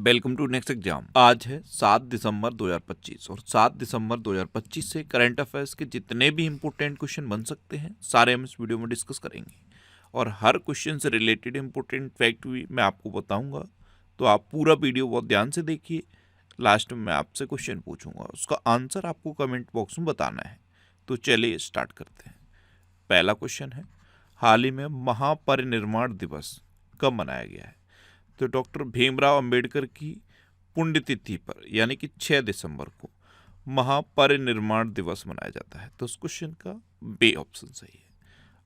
Welcome to next exam. आज है 7 दिसंबर 2025 और 7 दिसंबर 2025 से करंट अफेयर्स के जितने भी इंपॉर्टेंट क्वेश्चन बन सकते हैं सारे हम इस वीडियो में डिस्कस करेंगे और हर क्वेश्चन से रिलेटेड इंपॉर्टेंट फैक्ट भी मैं आपको बताऊंगा। तो आप पूरा वीडियो बहुत ध्यान से देखिए। लास्ट में मैं आपसे क्वेश्चन पूछूंगा, उसका आंसर आपको कमेंट बॉक्स में बताना है। तो चलिए स्टार्ट करते हैं। पहला क्वेश्चन है, हाल ही में महापरिनिर्वाण दिवस कब मनाया गया है? तो डॉक्टर भीमराव अंबेडकर की पुण्यतिथि पर यानी कि 6 दिसंबर को महापरिनिर्वाण दिवस मनाया जाता है। तो उस क्वेश्चन का बी ऑप्शन सही है।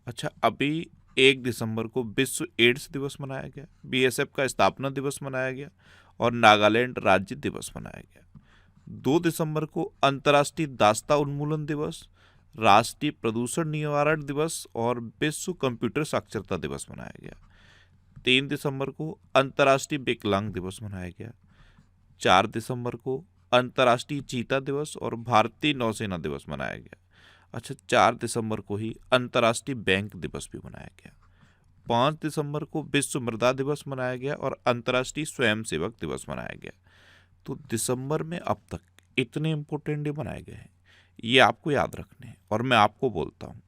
अच्छा, अभी 1 दिसंबर को विश्व एड्स दिवस मनाया गया, बीएसएफ का स्थापना दिवस मनाया गया और नागालैंड राज्य दिवस मनाया गया। 2 दिसंबर को अंतर्राष्ट्रीय दास्ता उन्मूलन दिवस, राष्ट्रीय प्रदूषण निवारण दिवस और विश्व कंप्यूटर साक्षरता दिवस मनाया गया। 3 दिसंबर को अंतर्राष्ट्रीय विकलांग दिवस मनाया गया। 4 दिसंबर को अंतर्राष्ट्रीय चीता दिवस और भारतीय नौसेना दिवस मनाया गया। अच्छा, 4 दिसंबर को ही अंतर्राष्ट्रीय बैंक दिवस भी मनाया गया। 5 दिसंबर को विश्व मृदा दिवस मनाया गया और अंतर्राष्ट्रीय स्वयंसेवक दिवस मनाया गया। तो दिसंबर में अब तक इतने इंपॉर्टेंट डे मनाए गए हैं, ये आपको याद रखने हैं। और मैं आपको बोलता हूँ,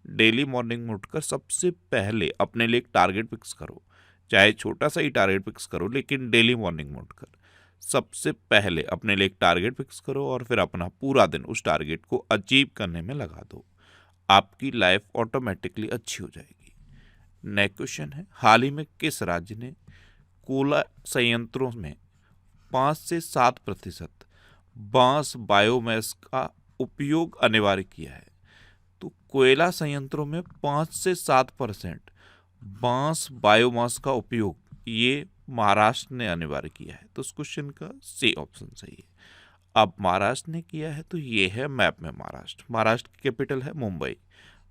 डेली मॉर्निंग में उठकर सबसे पहले अपने लिए एक टारगेट फिक्स करो, चाहे छोटा सा ही टारगेट फिक्स करो, लेकिन डेली मॉर्निंग में उठकर सबसे पहले अपने लिए एक टारगेट फिक्स करो और फिर अपना पूरा दिन उस टारगेट को अचीव करने में लगा दो। आपकी लाइफ ऑटोमेटिकली अच्छी हो जाएगी। नेक्स्ट क्वेश्चन है, हाल ही में किस राज्य ने कोयला संयंत्रों में 5 से 7% बांस बायोमास का उपयोग अनिवार्य किया है? तो कोयला संयंत्रों में 5 से 7% बांस बायोमास का उपयोग ये महाराष्ट्र ने अनिवार्य किया है। तो उस क्वेश्चन का सी ऑप्शन सही है। अब महाराष्ट्र ने किया है तो ये है मैप में महाराष्ट्र। महाराष्ट्र की कैपिटल है मुंबई।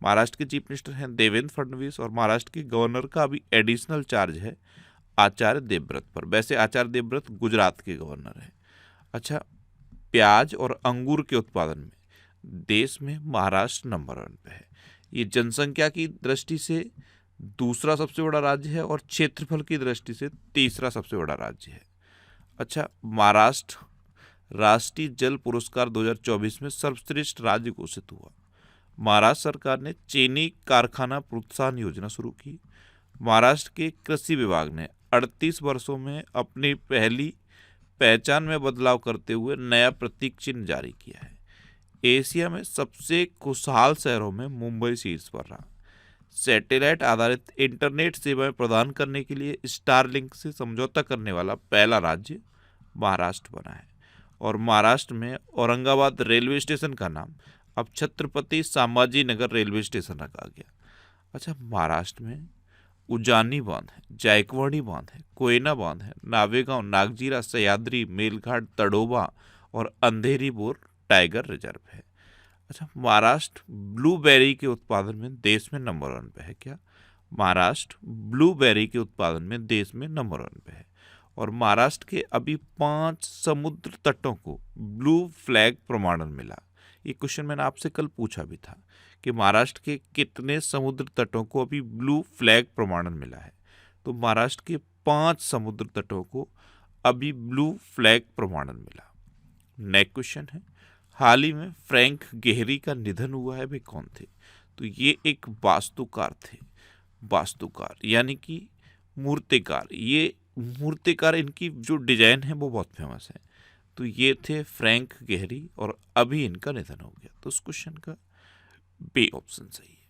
महाराष्ट्र के चीफ मिनिस्टर हैं देवेंद्र फडणवीस और महाराष्ट्र के गवर्नर का अभी एडिशनल चार्ज है आचार्य देवव्रत पर। वैसे आचार्य देवव्रत गुजरात के गवर्नर हैं। अच्छा, प्याज और अंगूर के उत्पादन में देश में महाराष्ट्र नंबर 1 पे है। ये जनसंख्या की दृष्टि से दूसरा सबसे बड़ा राज्य है और क्षेत्रफल की दृष्टि से तीसरा सबसे बड़ा राज्य है। अच्छा, महाराष्ट्र राष्ट्रीय जल पुरस्कार 2024 में सर्वश्रेष्ठ राज्य घोषित हुआ। महाराष्ट्र सरकार ने चीनी कारखाना प्रोत्साहन योजना शुरू की। महाराष्ट्र के कृषि विभाग ने 38 वर्षों में अपनी पहली पहचान में बदलाव करते हुए नया प्रतीक चिन्ह जारी किया है। एशिया में सबसे खुशहाल शहरों में मुंबई शीर्ष पर रहा। सैटेलाइट आधारित इंटरनेट सेवाएं प्रदान करने के लिए स्टारलिंक से समझौता करने वाला पहला राज्य महाराष्ट्र बना है। और महाराष्ट्र में औरंगाबाद रेलवे स्टेशन का नाम अब छत्रपति संभाजी नगर रेलवे स्टेशन रखा गया। अच्छा, महाराष्ट्र में उजानी बांध है, जायकवाड़ी बांध है, कोयना बांध है, नावेगांव, नागजीरा, सह्याद्री, मेलघाट, तड़ोबा और अंधेरी बोर टाइगर रिजर्व है। अच्छा, महाराष्ट्र ब्लूबेरी के उत्पादन में देश में नंबर 1 पे है। क्या महाराष्ट्र ब्लूबेरी के उत्पादन में देश में नंबर 1 पे है? और महाराष्ट्र के अभी 5 समुद्र तटों को ब्लू फ्लैग प्रमाणन मिला। ये क्वेश्चन मैंने आपसे कल पूछा भी था कि महाराष्ट्र के कितने समुद्र तटों को अभी ब्लू फ्लैग प्रमाणन मिला है। तो महाराष्ट्र के 5 समुद्र तटों को अभी ब्लू फ्लैग प्रमाणन मिला। नेक्स्ट क्वेश्चन है, हाल ही में फ्रैंक गेहरी का निधन हुआ है। वे कौन थे? तो ये एक वास्तुकार थे। वास्तुकार यानी कि मूर्तिकार। ये मूर्तिकार, इनकी जो डिजाइन है वो बहुत फेमस है। तो ये थे फ्रैंक गेहरी और अभी इनका निधन हो गया। तो उस क्वेश्चन का बी ऑप्शन सही है।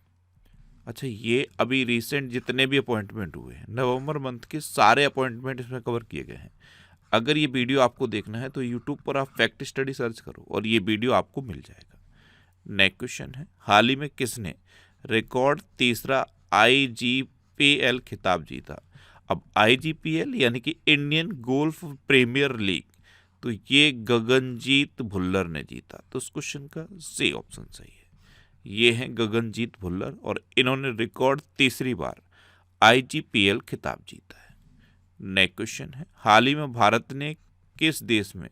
अच्छा, ये अभी रिसेंट जितने भी अपॉइंटमेंट हुए हैं नवंबर मंथ के सारे अपॉइंटमेंट इसमें कवर किए गए हैं। अगर ये वीडियो आपको देखना है तो यूट्यूब पर आप फैक्ट स्टडी सर्च करो और ये वीडियो आपको मिल जाएगा। नेक्स्ट क्वेश्चन है, हाल ही में किसने रिकॉर्ड तीसरा IGPL खिताब जीता? अब IGPL यानी कि इंडियन गोल्फ प्रीमियर लीग, तो ये गगनजीत भुल्लर ने जीता। तो उस क्वेश्चन का सी ऑप्शन सही है। ये हैं गगनजीत भुल्लर और इन्होंने रिकॉर्ड तीसरी बार IGPL खिताब जीता है। नेक्स्ट क्वेश्चन है, हाल ही में भारत ने किस देश में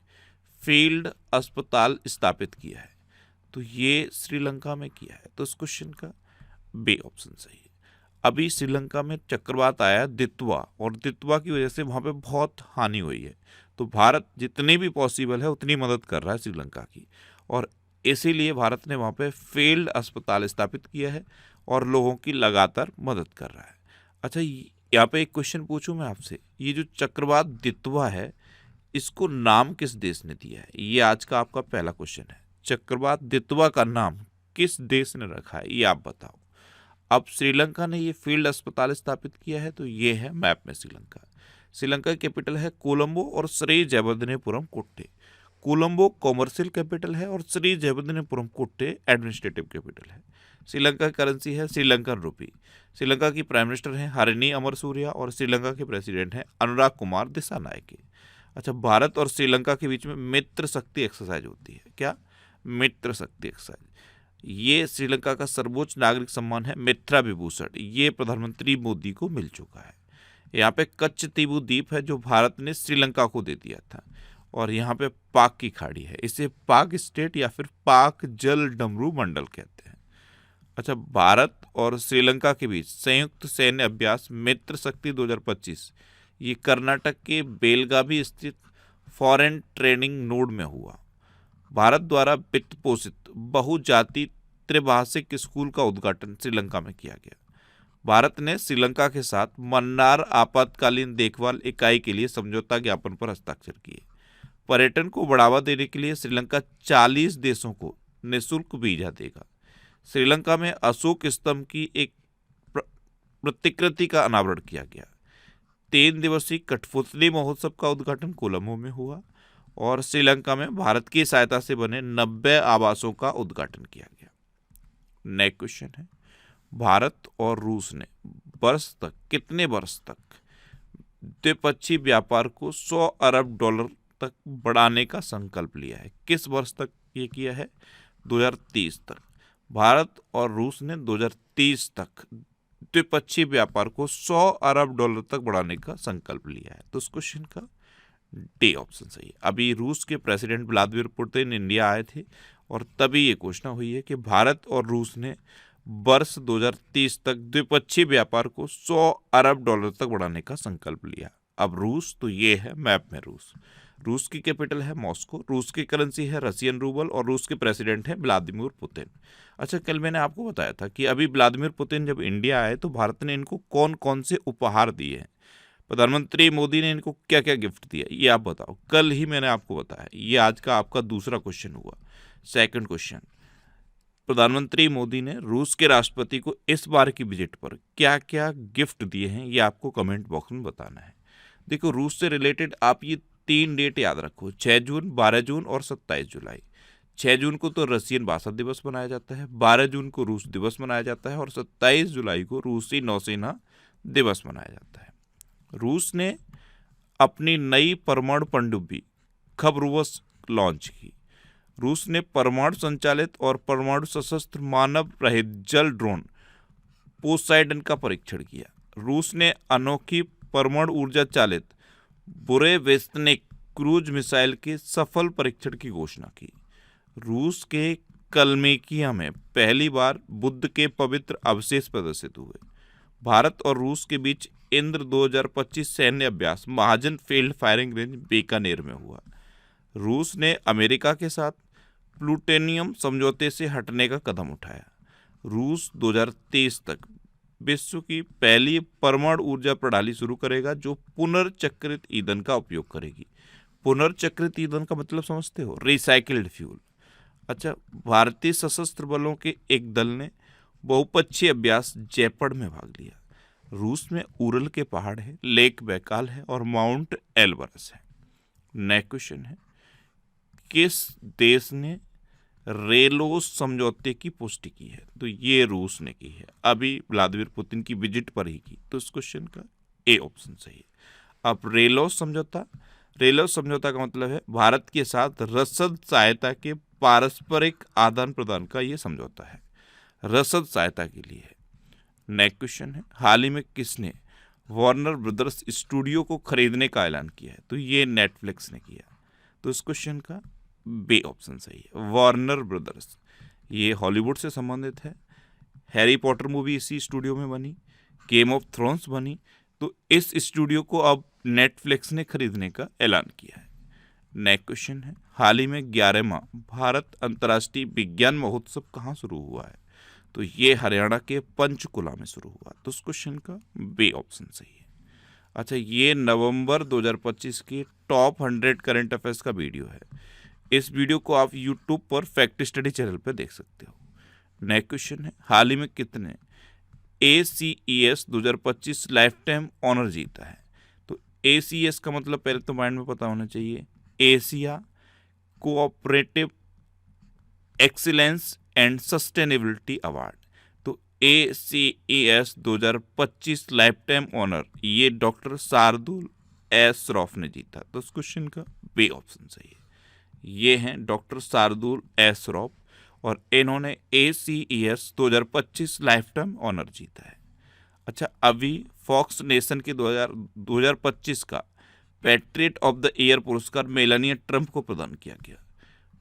फील्ड अस्पताल स्थापित किया है? तो ये श्रीलंका में किया है। तो इस क्वेश्चन का बी ऑप्शन सही है। अभी श्रीलंका में चक्रवात आया दितवा और दितवा की वजह से वहाँ पे बहुत हानि हुई है। तो भारत जितनी भी पॉसिबल है उतनी मदद कर रहा है श्रीलंका की, और इसीलिए भारत ने वहाँ पे फील्ड अस्पताल स्थापित किया है और लोगों की लगातार मदद कर रहा है। अच्छा, यहाँ पे एक क्वेश्चन पूछूं मैं आपसे, ये जो चक्रवात दितवा है इसको नाम किस देश ने दिया है? ये आज का आपका पहला क्वेश्चन है। चक्रवात दितवा का नाम किस देश ने रखा है, ये आप बताओ। अब श्रीलंका ने ये फील्ड अस्पताल स्थापित किया है, तो ये है मैप में श्रीलंका। श्रीलंका की कैपिटल है कोलंबो और श्री जयवर्धनेपुरम कोट्टे। कोलंबो कॉमर्शियल कैपिटल है और श्री जयवर्धनेपुरम कोट्टे एडमिनिस्ट्रेटिव कैपिटल है। श्रीलंका की करेंसी है श्रीलंकन रुपी। श्रीलंका की प्राइम मिनिस्टर हैं हरिनी अमरसूरिया और श्रीलंका के प्रेसिडेंट हैं अनुराग कुमार दिसानायके। अच्छा, भारत और श्रीलंका के बीच में मित्र शक्ति एक्सरसाइज होती है। क्या? मित्र शक्ति एक्सरसाइज। ये श्रीलंका का सर्वोच्च नागरिक सम्मान है मित्रा विभूषण। ये प्रधानमंत्री मोदी को मिल चुका है। यहाँ पे कच्छ तीबू द्वीप है जो भारत ने श्रीलंका को दे दिया था, और यहाँ पे पाक की खाड़ी है। इसे पाक स्टेट या फिर पाक जल डमरू मंडल कहते हैं। अच्छा, भारत और श्रीलंका के बीच संयुक्त सैन्य अभ्यास मित्र शक्ति 2025 ये कर्नाटक के बेलगावी स्थित फॉरेन ट्रेनिंग नोड में हुआ। भारत द्वारा वित्त पोषित बहुजाति त्रिभाषिक स्कूल का उद्घाटन श्रीलंका में किया गया। भारत ने श्रीलंका के साथ मन्नार आपातकालीन देखभाल इकाई के लिए समझौता ज्ञापन पर हस्ताक्षर किए। पर्यटन को बढ़ावा देने के लिए श्रीलंका 40 देशों को निःशुल्क वीजा देगा। श्रीलंका में अशोक स्तंभ की एक प्रतिकृति का अनावरण किया गया। 3 दिवसीय कठपुतली महोत्सव का उद्घाटन कोलंबो में हुआ, और श्रीलंका में भारत की सहायता से बने 90 आवासों का उद्घाटन किया गया। नेक्स्ट क्वेश्चन है, भारत और रूस ने कितने वर्ष तक द्विपक्षीय व्यापार को 100 अरब डॉलर तक बढ़ाने का संकल्प लिया है? किस वर्ष तक ये किया है? 2030 तक। भारत और रूस ने 2030 तक द्विपक्षीय व्यापार को 100 अरब डॉलर तक बढ़ाने का संकल्प लिया है। तो उस क्वेश्चन का डी ऑप्शन सही है। अभी रूस के प्रेसिडेंट व्लादिमीर पुतिन इंडिया आए थे, और तभी ये घोषणा हुई है कि भारत और रूस ने वर्ष 2030 तक द्विपक्षीय व्यापार को 100 अरब डॉलर तक बढ़ाने का संकल्प लिया। अब रूस, तो ये है मैप में रूस। रूस की कैपिटल है मॉस्को, रूस की करेंसी है रशियन रूबल, और रूस के प्रेसिडेंट हैं व्लादिमीर पुतिन। अच्छा, कल मैंने आपको बताया था कि अभी व्लादिमीर पुतिन जब इंडिया आए तो भारत ने इनको कौन कौन से उपहार दिए हैं, प्रधानमंत्री मोदी ने इनको क्या क्या गिफ्ट दिया, ये आप बताओ। कल ही मैंने आपको बताया। ये आज का आपका दूसरा क्वेश्चन हुआ। सेकंड क्वेश्चन, प्रधानमंत्री मोदी ने रूस के राष्ट्रपति को इस बार की विजिट पर क्या क्या गिफ्ट दिए हैं, ये आपको कमेंट बॉक्स में बताना है। देखो, रूस से रिलेटेड आप ये 3 डेट याद रखो, 6 जून, 12 जून और 27 जुलाई। 6 जून को तो रशियन भाषा दिवस मनाया जाता है, 12 जून को रूस दिवस मनाया जाता है, और 27 जुलाई को रूसी नौसेना दिवस मनाया जाता है। रूस ने अपनी नई परमाणु पनडुब्बी खबरवश लॉन्च की। रूस ने परमाणु संचालित और परमाणु सशस्त्र मानव रहित जल ड्रोन पोसाइडन का परीक्षण किया। रूस ने अनोखी परमाणु ऊर्जा चालित बुरेवेस्तनिक क्रूज मिसाइल के सफल परीक्षण की घोषणा की। रूस के कलमेकिया में पहली बार बुद्ध के पवित्र अवशेष प्रदर्शित हुए। भारत और रूस के बीच इंद्र 2025 सैन्य अभ्यास महाजन फील्ड फायरिंग रेंज बीकानेर में हुआ। रूस ने अमेरिका के साथ प्लूटोनियम समझौते से हटने का कदम उठाया। रूस 2030 तक विश्व की पहली परमाणु ऊर्जा प्रणाली शुरू करेगा जो पुनर्चक्रित ईंधन का उपयोग करेगी। पुनर्चक्रित ईंधन का मतलब समझते हो? Recycled fuel. अच्छा, भारतीय सशस्त्र बलों के एक दल ने बहुपक्षीय अभ्यास जयपुर में भाग लिया। रूस में उरल के पहाड़ है, लेक बैकाल है और माउंट एल्बरस है। नेक्स्ट क्वेश्चन है, किस देश ने रेलोस समझौते की पुष्टि की है? तो ये रूस ने की है, अभी व्लादिमीर पुतिन की विजिट पर ही की। तो इस क्वेश्चन का ए ऑप्शन सही है। अब रेलोस समझौता का मतलब है भारत के साथ रसद सहायता के पारस्परिक आदान प्रदान का ये समझौता है, रसद सहायता के लिए है। नेक्स्ट क्वेश्चन है, हाल ही में किसने वार्नर ब्रदर्स स्टूडियो को खरीदने का ऐलान किया है? तो ये नेटफ्लिक्स ने किया। तो इस क्वेश्चन का बी ऑप्शन सही है, वार्नर ब्रदर्स। ये हॉलीवुड से संबंधित है। हैरी पॉटर मूवी इसी स्टूडियो में बनी, गेम ऑफ थ्रोन्स बनी, तो इस स्टूडियो को अब नेटफ्लिक्स ने खरीदने का ऐलान किया है। नेक्स्ट क्वेश्चन है, हाल ही में 11वां भारत अंतर्राष्ट्रीय विज्ञान महोत्सव कहाँ शुरू हुआ है? तो ये हरियाणा के पंचकुला में शुरू हुआ। तो उस क्वेश्चन का बी ऑप्शन सही है। अच्छा, ये नवंबर 2025 की टॉप 100 करंट अफेयर्स का वीडियो है। इस वीडियो को आप यूट्यूब पर फैक्ट स्टडी चैनल पर देख सकते हो। नेक्स्ट क्वेश्चन है, हाल ही में कितने ACES 2025 लाइफ टाइम ऑनर जीता है? तो ACES का मतलब पहले तो माइंड में पता होना चाहिए, Asia cooperative excellence and sustainability award. तो ACES 2025 लाइफ टाइम ऑनर ये डॉक्टर शार्दुल एस श्रॉफ ने जीता। तो उस क्वेश्चन का बी ऑप्शन सही है। ये हैं डॉक्टर शार्दुल एस श्रॉफ और इन्होंने ACES 2025 लाइफ टाइम ऑनर जीता है। अच्छा, अभी फॉक्स नेशन के 2025 का पैट्रियट ऑफ द ईयर पुरस्कार मेलानिया ट्रंप को प्रदान किया गया।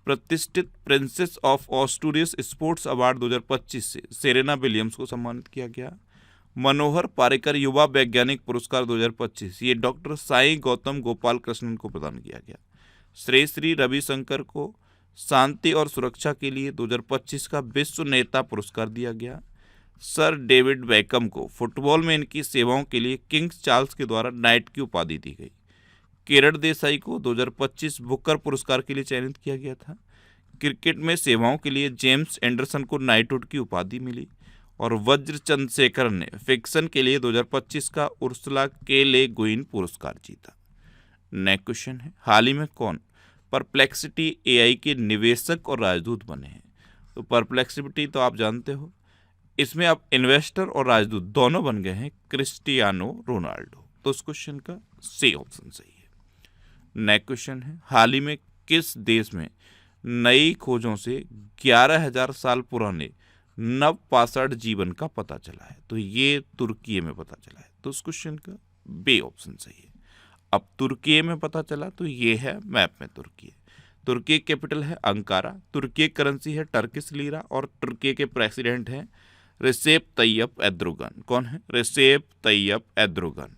प्रतिष्ठित प्रिंसेस ऑफ ऑस्ट्रेलियस स्पोर्ट्स अवार्ड 2025 से सेरेना विलियम्स को सम्मानित किया गया। मनोहर पारिकर युवा वैज्ञानिक पुरस्कार 2025 ये डॉक्टर साई गौतम गोपाल कृष्णन को प्रदान किया गया। श्री रविशंकर को शांति और सुरक्षा के लिए 2025 का विश्व नेता पुरस्कार दिया गया। सर डेविड बेकम को फुटबॉल में इनकी सेवाओं के लिए किंग्स चार्ल्स के द्वारा नाइट की उपाधि दी गई। किरण देसाई को 2025 बुकर पुरस्कार के लिए चयनित किया गया था। क्रिकेट में सेवाओं के लिए जेम्स एंडरसन को नाइटहुड की उपाधि मिली। और वज्र चंद्रशेखर ने फिक्शन के लिए 2025 का उर्सुला के ले गुइन पुरस्कार जीता। नेक्स्ट क्वेश्चन है, हाल ही में कौन परप्लेक्सिटी AI के निवेशक और राजदूत बने हैं? तो परप्लेक्सिटी तो आप जानते हो, इसमें अब इन्वेस्टर और राजदूत दोनों बन गए हैं क्रिस्टियानो रोनाल्डो। तो उस क्वेश्चन का सी ऑप्शन सही है। नेक्स्ट क्वेश्चन है, हाल ही में किस देश में नई खोजों से 11,000 साल पुराने नवपाषाण जीवन का पता चला है? तो ये तुर्की में पता चला है। तो उस क्वेश्चन का बी ऑप्शन सही है। अब तुर्की में पता चला तो ये है मैप में तुर्की। तुर्की कैपिटल है अंकारा, तुर्की करेंसी है टर्किश लीरा और तुर्की के प्रेसिडेंट हैं रिसेप तैयप एर्दोगन। कौन है? रिसेप तैयप एर्दोगन।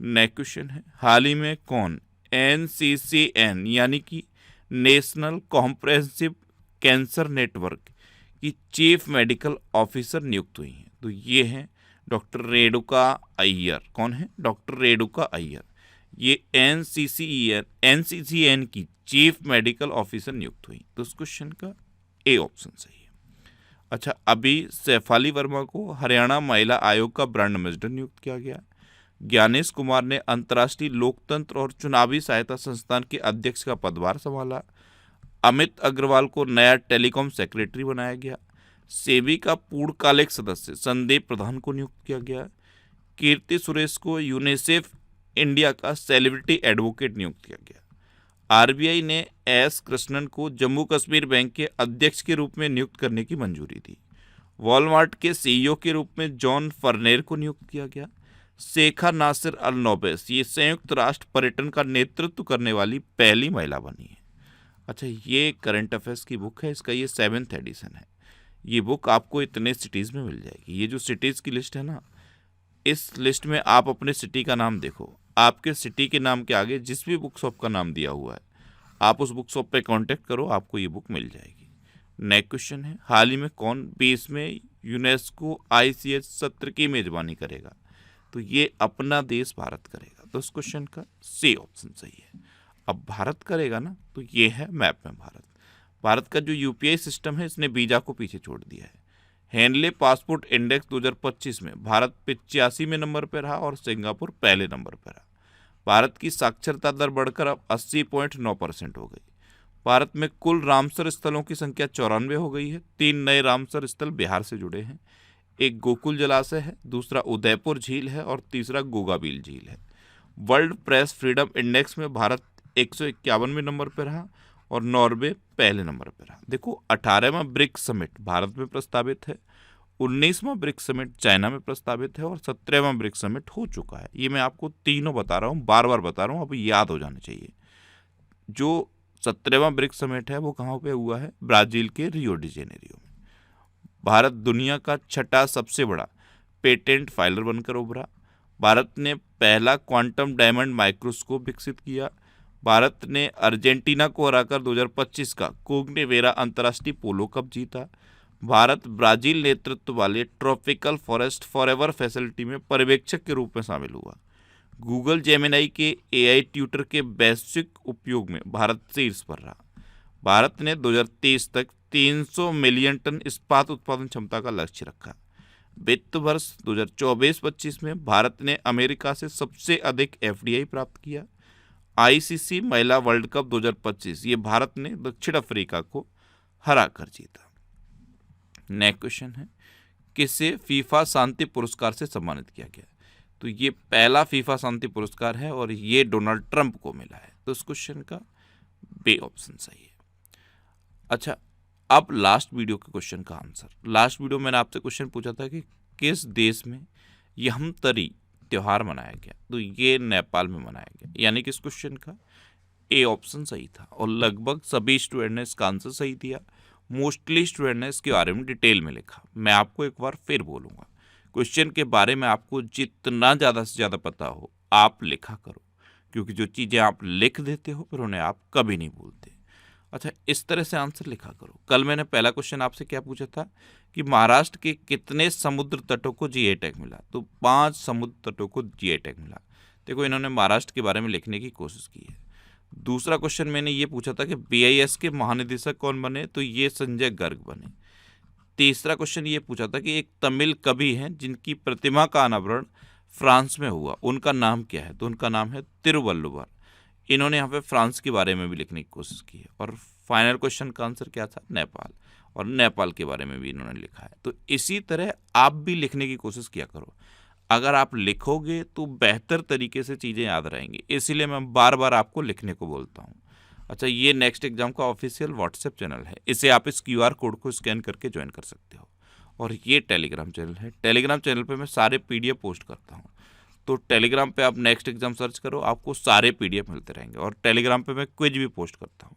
नेक्स्ट क्वेश्चन है, हाल ही में कौन NCCN यानी कि नेशनल कॉम्प्रिहेंसिव कैंसर नेटवर्क की चीफ मेडिकल ऑफिसर नियुक्त हुई हैं? तो ये हैं डॉक्टर रेणुका अय्यर। कौन है? डॉक्टर रेणुका अय्यर। ये NCCN की चीफ मेडिकल ऑफिसर नियुक्त हुई। तो उस क्वेश्चन का ए ऑप्शन सही है। अच्छा, अभी सैफाली वर्मा को हरियाणा महिला आयोग का ब्रांड एम्बेसडर नियुक्त किया गया। ज्ञानेश कुमार ने अंतर्राष्ट्रीय लोकतंत्र और चुनावी सहायता संस्थान के अध्यक्ष का पदभार संभाला। अमित अग्रवाल को नया टेलीकॉम सेक्रेटरी बनाया गया। सेबी का पूर्णकालिक सदस्य संदीप प्रधान को नियुक्त किया गया। कीर्ति सुरेश को यूनिसेफ इंडिया का सेलिब्रिटी एडवोकेट नियुक्त किया गया। RBI ने S कृष्णन को जम्मू कश्मीर बैंक के अध्यक्ष के रूप में नियुक्त करने की मंजूरी दी। वॉलमार्ट के CEO के रूप में जॉन फर्नेर को नियुक्त किया गया। शेखा नासिर अल नोबेस ये संयुक्त राष्ट्र पर्यटन का नेतृत्व करने वाली पहली महिला बनी है। अच्छा, ये करंट अफेयर्स की बुक है, इसका ये 7th एडिशन है। ये बुक आपको इतने सिटीज़ में मिल जाएगी। ये जो सिटीज़ की लिस्ट है ना, इस लिस्ट में आप अपने सिटी का नाम देखो, आपके सिटी के नाम के आगे जिस भी बुक शॉप का नाम दिया हुआ है आप उस बुक शॉप पे कांटेक्ट करो, आपको ये बुक मिल जाएगी। नेक्स्ट क्वेश्चन है, हाल ही में कौन 20वें यूनेस्को ICH सत्र की मेजबानी करेगा? तो ये अपना देश भारत करेगा। तो इस क्वेश्चन का सी ऑप्शन सही है। अब भारत करेगा ना, तो ये है मैप में भारत। भारत का जो UPI सिस्टम है इसने वीजा को पीछे छोड़ दिया है। हेनले पासपोर्ट इंडेक्स 2025 में भारत 85वें नंबर पर रहा और सिंगापुर पहले नंबर पर रहा। भारत की साक्षरता दर बढ़कर अब 80.9% हो गई। भारत में कुल रामसर स्थलों की संख्या 94 हो गई है। 3 नए रामसर स्थल बिहार से जुड़े हैं। एक गोकुल जलाशय है, दूसरा उदयपुर झील है और तीसरा गोगाबील झील है। वर्ल्ड प्रेस फ्रीडम इंडेक्स में भारत 151वें नंबर पर रहा और नॉर्वे पहले नंबर पर रहा। देखो, 18वां ब्रिक्स समिट भारत में प्रस्तावित है, 19वां ब्रिक्स समिट चाइना में प्रस्तावित है और 17वां ब्रिक्स समिट हो चुका है। ये मैं आपको तीनों बता रहा हूँ, बार बार बता रहा हूँ, अब याद हो जाने चाहिए। जो 17वां ब्रिक्स समिट है वो कहाँ पे हुआ है? ब्राजील के रियो डी जेनेरियो में। भारत दुनिया का 6ठा सबसे बड़ा पेटेंट फाइलर बनकर उभरा। भारत ने पहला क्वांटम डायमंड माइक्रोस्कोप विकसित किया। भारत ने अर्जेंटीना को हराकर 2025 का कोग्नेवेरा अंतर्राष्ट्रीय पोलो कप जीता। भारत ब्राजील नेतृत्व वाले ट्रॉपिकल फॉरेस्ट फॉरएवर फैसिलिटी में पर्यवेक्षक के रूप में शामिल हुआ। गूगल जेमिनाई के एआई ट्यूटर के वैश्विक उपयोग में भारत शीर्ष पर रहा। भारत ने 2023 तक 300 मिलियन टन इस्पात उत्पादन क्षमता का लक्ष्य रखा। वित्त वर्ष 2024-25 में भारत ने अमेरिका से सबसे अधिक एफडीआई प्राप्त किया। आईसीसी महिला वर्ल्ड कप 2025 ये भारत ने दक्षिण अफ्रीका को हरा कर जीता। नेक्स्ट क्वेश्चन है, किसे फीफा शांति पुरस्कार से सम्मानित किया गया? तो ये पहला फीफा शांति पुरस्कार है और ये डोनाल्ड ट्रंप को मिला है। तो इस क्वेश्चन का बी ऑप्शन सही है। अच्छा, अब लास्ट वीडियो के क्वेश्चन का आंसर। लास्ट वीडियो मैंने आपसे क्वेश्चन पूछा था कि किस देश में यमतरी त्यौहार मनाया गया? तो ये नेपाल में मनाया गया, यानी कि इस क्वेश्चन का ए ऑप्शन सही था और लगभग सभी स्टूडेंट ने इसका आंसर सही दिया। मोस्टली स्टूडेंट ने इसके बारे में डिटेल में लिखा। मैं आपको एक बार फिर बोलूँगा, क्वेश्चन के बारे में आपको जितना ज़्यादा से ज़्यादा पता हो आप लिखा करो, क्योंकि जो चीज़ें आप लिख देते हो फिर उन्हें आप कभी नहीं भूलते। अच्छा, इस तरह से आंसर लिखा करो। कल मैंने पहला क्वेश्चन आपसे क्या पूछा था कि महाराष्ट्र के कितने समुद्र तटों को जीआई टैग मिला? तो 5 समुद्र तटों को जीआई टैग मिला। देखो, इन्होंने महाराष्ट्र के बारे में लिखने की कोशिश की है। दूसरा क्वेश्चन मैंने ये पूछा था कि बीआईएस के महानिदेशक कौन बने? तो ये संजय गर्ग बने। तीसरा क्वेश्चन ये पूछा था कि एक तमिल कवि हैं जिनकी प्रतिमा का अनावरण फ्रांस में हुआ, उनका नाम क्या है? तो उनका नाम है तिरुवल्लुवर। इन्होंने यहाँ पे फ्रांस के बारे में भी लिखने की कोशिश की है। और फाइनल क्वेश्चन का आंसर क्या था? नेपाल। और नेपाल के बारे में भी इन्होंने लिखा है। तो इसी तरह आप भी लिखने की कोशिश किया करो। अगर आप लिखोगे तो बेहतर तरीके से चीज़ें याद रहेंगी, इसीलिए मैं बार बार आपको लिखने को बोलता हूँ। अच्छा, ये नेक्स्ट एग्जाम का ऑफिशियल व्हाट्सएप चैनल है, इसे आप इस क्यूआर कोड को स्कैन करके ज्वाइन कर सकते हो। और ये टेलीग्राम चैनल है, टेलीग्राम चैनल पे मैं सारे पीडीएफ पोस्ट करता हूँ। तो टेलीग्राम पे आप नेक्स्ट एग्जाम सर्च करो, आपको सारे पीडीएफ मिलते रहेंगे। और टेलीग्राम पे मैं क्विज भी पोस्ट करता हूँ,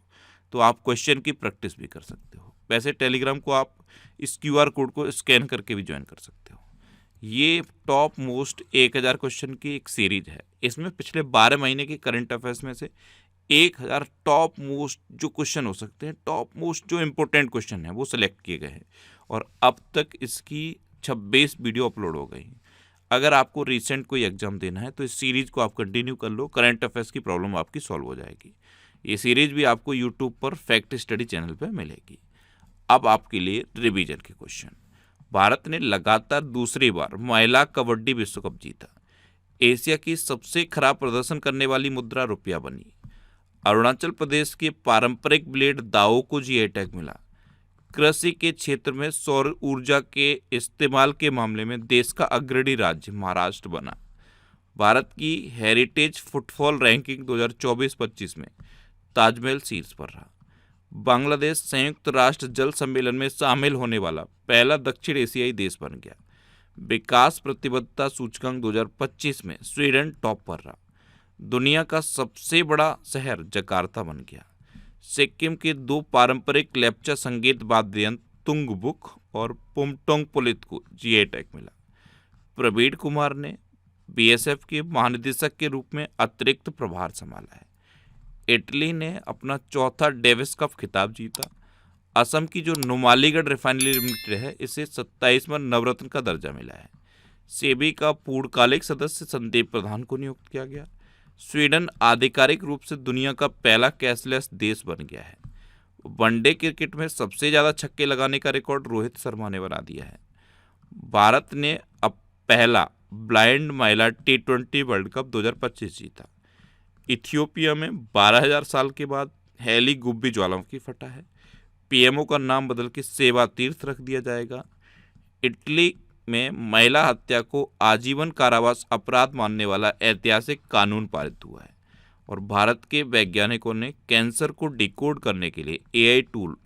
तो आप क्वेश्चन की प्रैक्टिस भी कर सकते हो। वैसे टेलीग्राम को आप इस क्यूआर कोड को स्कैन करके भी ज्वाइन कर सकते हो। ये टॉप मोस्ट 1000 क्वेश्चन की एक सीरीज है। इसमें पिछले 12 महीने के करंट अफेयर्स में से 1000 टॉप मोस्ट जो क्वेश्चन हो सकते हैं, टॉप मोस्ट जो इम्पोर्टेंट क्वेश्चन है वो सिलेक्ट किए गए हैं। और अब तक इसकी 26 वीडियो अपलोड हो गई। अगर आपको रिसेंट कोई एग्जाम देना है तो इस सीरीज को आप कंटिन्यू कर लो, करंट अफेयर्स की प्रॉब्लम आपकी सॉल्व हो जाएगी। ये सीरीज भी आपको यूट्यूब पर फैक्ट स्टडी चैनल पर मिलेगी। अब आपके लिए रिवीजन के क्वेश्चन। भारत ने लगातार दूसरी बार महिला कबड्डी विश्व कप जीता। एशिया की सबसे खराब प्रदर्शन करने वाली मुद्रा रुपया बनी। अरुणाचल प्रदेश के पारंपरिक ब्लेड दाओ को जीआई टैग मिला। कृषि के क्षेत्र में सौर ऊर्जा के इस्तेमाल के मामले में देश का अग्रणी राज्य महाराष्ट्र बना। भारत की हेरिटेज फुटफॉल रैंकिंग 2024-25 में ताजमहल शीर्ष पर रहा। बांग्लादेश संयुक्त राष्ट्र जल सम्मेलन में शामिल होने वाला पहला दक्षिण एशियाई देश बन गया। विकास प्रतिबद्धता सूचकांक 2025 में स्वीडन टॉप पर रहा। दुनिया का सबसे बड़ा शहर जकार्ता बन गया। सिक्किम के 2 पारंपरिक लेप्चा संगीत वाद्य यंत्र तुंगबुक और पुमटोंग पुलित को जीआई टैग मिला। प्रवीण कुमार ने बीएसएफ के महानिदेशक के रूप में अतिरिक्त प्रभार संभाला है। इटली ने अपना चौथा डेविस कप खिताब जीता। असम की जो नुमालीगढ़ रिफाइनरी लिमिटेड है, इसे 27वां नवरत्न का दर्जा मिला है। सेबी का पूर्णकालिक सदस्य संदीप प्रधान को नियुक्त किया गया। स्वीडन आधिकारिक रूप से दुनिया का पहला कैशलेस देश बन गया है। वनडे क्रिकेट में सबसे ज़्यादा छक्के लगाने का रिकॉर्ड रोहित शर्मा ने बना दिया है। भारत ने अब पहला ब्लाइंड महिला T20 वर्ल्ड कप 2025 जीता। इथियोपिया में 12,000 साल के बाद हेली गुब्बी ज्वालामुखी फटा है। पीएमओ का नाम बदल के सेवा तीर्थ रख दिया जाएगा। इटली में महिला हत्या को आजीवन कारावास अपराध मानने वाला ऐतिहासिक कानून पारित हुआ है। और भारत के वैज्ञानिकों ने कैंसर को डिकोड करने के लिए एआई टूल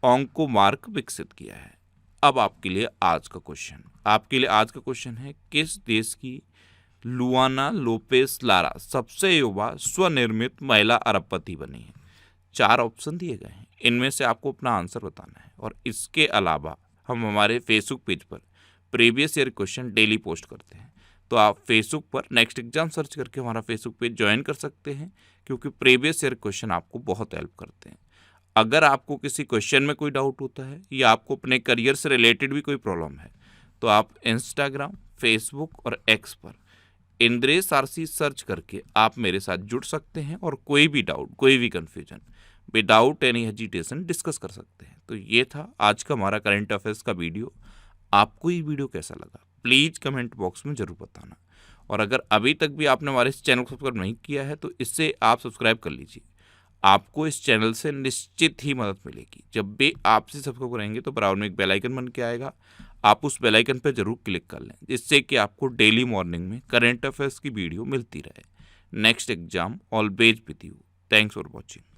ऑन्कोमार्क विकसित किया है। अब आपके लिए आज का क्वेश्चन है, किस देश की लुआना लोपेस लारा सबसे युवा स्वनिर्मित महिला अरबपति बनी है? 4 ऑप्शन दिए गए हैं, इनमें से आपको अपना आंसर बताना है। और इसके अलावा हम हमारे फेसबुक पेज पर previous year question daily post करते हैं, तो आप फेसबुक पर नेक्स्ट एग्जाम सर्च करके हमारा फेसबुक पेज ज्वाइन कर सकते हैं, क्योंकि प्रीवियस ईयर क्वेश्चन आपको बहुत हेल्प करते हैं। अगर आपको किसी क्वेश्चन में कोई डाउट होता है या आपको अपने करियर से रिलेटेड भी कोई प्रॉब्लम है, तो आप इंस्टाग्राम, फेसबुक और एक्स पर इंद्रेश आरसी सर्च करके आप मेरे साथ जुड़ सकते हैं और कोई भी डाउट, कोई भी confusion without any hesitation discuss कर सकते हैं। तो ये था आज का हमारा करंट अफेयर्स का वीडियो। आपको ये वीडियो कैसा लगा प्लीज़ कमेंट बॉक्स में ज़रूर बताना। और अगर अभी तक भी आपने हमारे इस चैनल को सब्सक्राइब नहीं किया है तो इससे आप सब्सक्राइब कर लीजिए। आपको इस चैनल से निश्चित ही मदद मिलेगी। जब भी आपसे सब्सक्राइब करेंगे तो बराबर में एक बेल आइकन बन के आएगा, आप उस बेल आइकन पर जरूर क्लिक कर लें, जिससे कि आपको डेली मॉर्निंग में करंट अफेयर्स की वीडियो मिलती रहे। Next exam always with you. Thanks for watching.